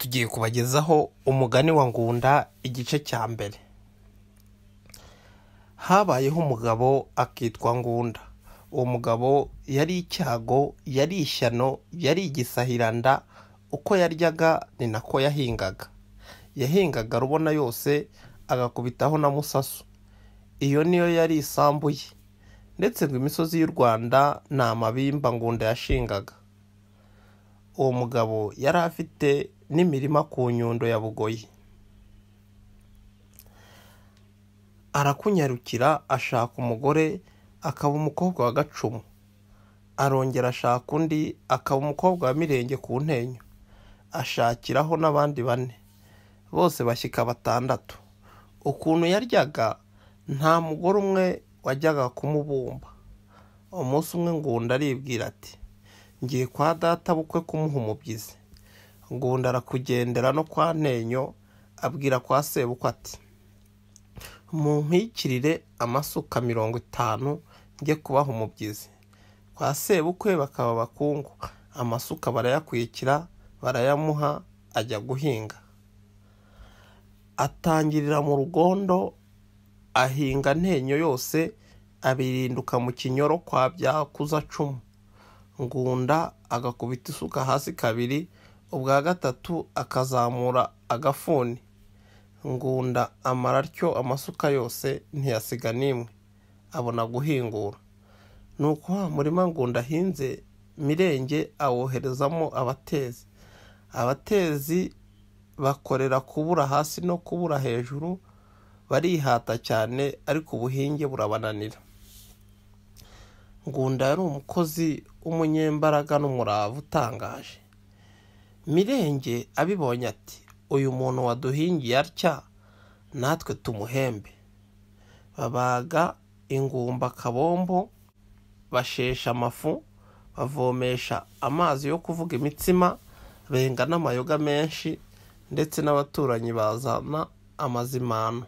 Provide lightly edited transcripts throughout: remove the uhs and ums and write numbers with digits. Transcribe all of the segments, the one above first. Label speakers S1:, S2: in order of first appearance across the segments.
S1: tugiye kubagezaho umugani wa Ngunda igice cya mbere. Habayeho umugabo akitwa Ngunda. Uwo mugabo yari icyago, yari ishyano, yari igisahiranda. Uko yaryaga ni nako yahingaga. Yahingaga rubona yose agakubitaho na musasu. Iyo niyo yari isambu ye. Ndetse ngo imisozi y'u Rwanda ni amabimba Ngunda yashingaga. Uwo mugabo yari afite n'imirima ku Nyundo ya Bugoyi. Arakunyarukira ashaka umugore, akaba umukobwa wa Gacumu. Arongera ashaka undi, akaba umukobwa wa Mirenge ku Ntenyo. Ashakiraho n'abandi 4, bose bashyika 6. Ukuntu yaryaga, nta mugore umwe wajyaga kumubumba. Umunsi umwe Ngunda aribwira ati, ngiye kwa data bukwe kumuha umubyizi. Ngunda arakugendera no kwa Ntenyo, abwira kwa sebukwe ati, mumpikirire amasuka 50 njye kubaha umubyizi. Kwa sebukwe bakaba bakungu, amasuka barayakwikira, barayamuha, ajya guhinga. Atangirira mu Rugondo, ahinga Ntenyo yose, abirinduka mu Kinyoro kwa Byakuzacumu. Ngunda agakubita isuka hasi 2, ubwa 3 akazamura agafuni. Ngunda amara atyo amasuka yose ntiyasiga n'imwe, abona guhingura. Nuko wa murima Ngunda ahinze Mirenge awoherezamo abatezi. Abatezi bakorera kubura hasi no kubura hejuru, barihata cyane, ariko ubuhinge burabananira. Ngunda yari umukozi w'umunyembaraga n'umurava utangaje. Mirenge abibonye ati, uyu muntu waduhingiye atya natwe tumuhembe. Babaga ingumba kabombo, bashesha amafu, bavomesha amazi yo kuvuga imitsima, benga n'amayoga menshi, ndetse n'abaturanyi bazana amazimano.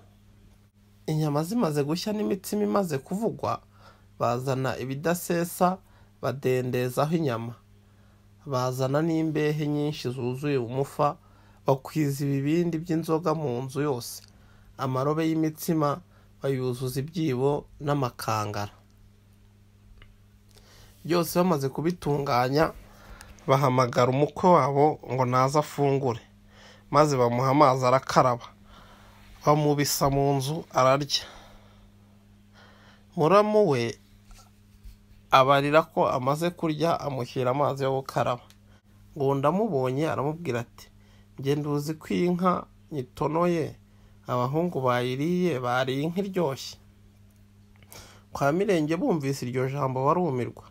S1: Inyama zimaze gushya n'imitsima imaze kuvugwa, bazana ibidasesa badendezaho inyama. Bazana n'imbehe nyinshi zuzuye umufa, bakwiza ibibindi by'inzoga mu nzu yose. Amarobe y'imitsima bayuzuza ibyibo n'amakangara. Byose bamaze kubitunganya, bahamagara umukwe wabo ngo naza afungure, maze bamuha amazi arakaraba. Bamubisa mu nzu ararya. Muramu we abarira ko amaze kurya, amushyira amazi yo gukaraba. Ngunda amubonye aramubwira ati, njye nduzi ko iyi nka nyitonoye, abahungu bayiriye bariye inka iryoshye. Kwa Mirenge bumvise iryo jambo barumirwa.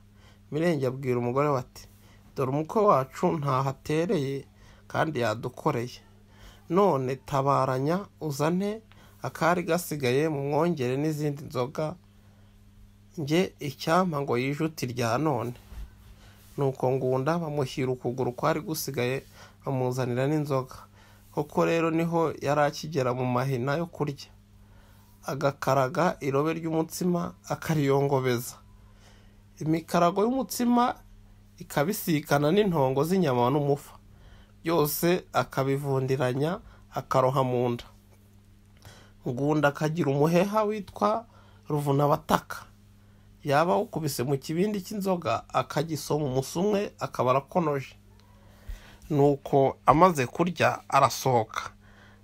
S1: Mirenge abwira umugore we ati, dore umukwe wacu ntahatereye kandi yadukoreye. None tabaranya uzane akari gasigaye mu mwongere n'izindi nzoga, njye icyampa ngo yijuti rya none. Nuko Ngunda bamushyira ukuguru kwari gusigaye, bamuzanira n'inzoga. Koko rero niho yari akigera mu mahina yo kurya. Agakaraga irobe ry'umutsima akariyongobeza. Imikarago y'umutsima ikabisikana n'intongo z'inyama n'umufa. Byose akabivundiranya, akaroha mu nda. Ngunda akagira umuheha witwa Ruvunabataka. Yaba awukubise mu kibindi cy'inzoga, akagisoma umusumwe, akaba arakonoje. Nuko amaze kurya arasohoka.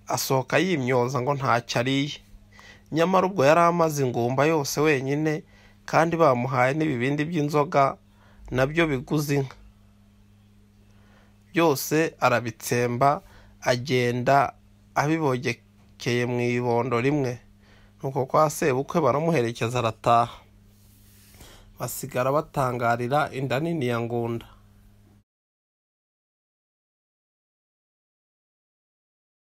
S1: Asohoka yimyoza ngo ntacyo ariye. Nyamara ubwo yari amaze ingumba yose wenyine, kandi bamuhaye n'ibibindi by'inzoga nabyo biguze inka. Byose arabitsemba, agenda abibogekeye mu ibondo rimwe. Nuko kwa sebukwe baramuherekeza arataha. Basigara batangarira inda nini ya Ngunda.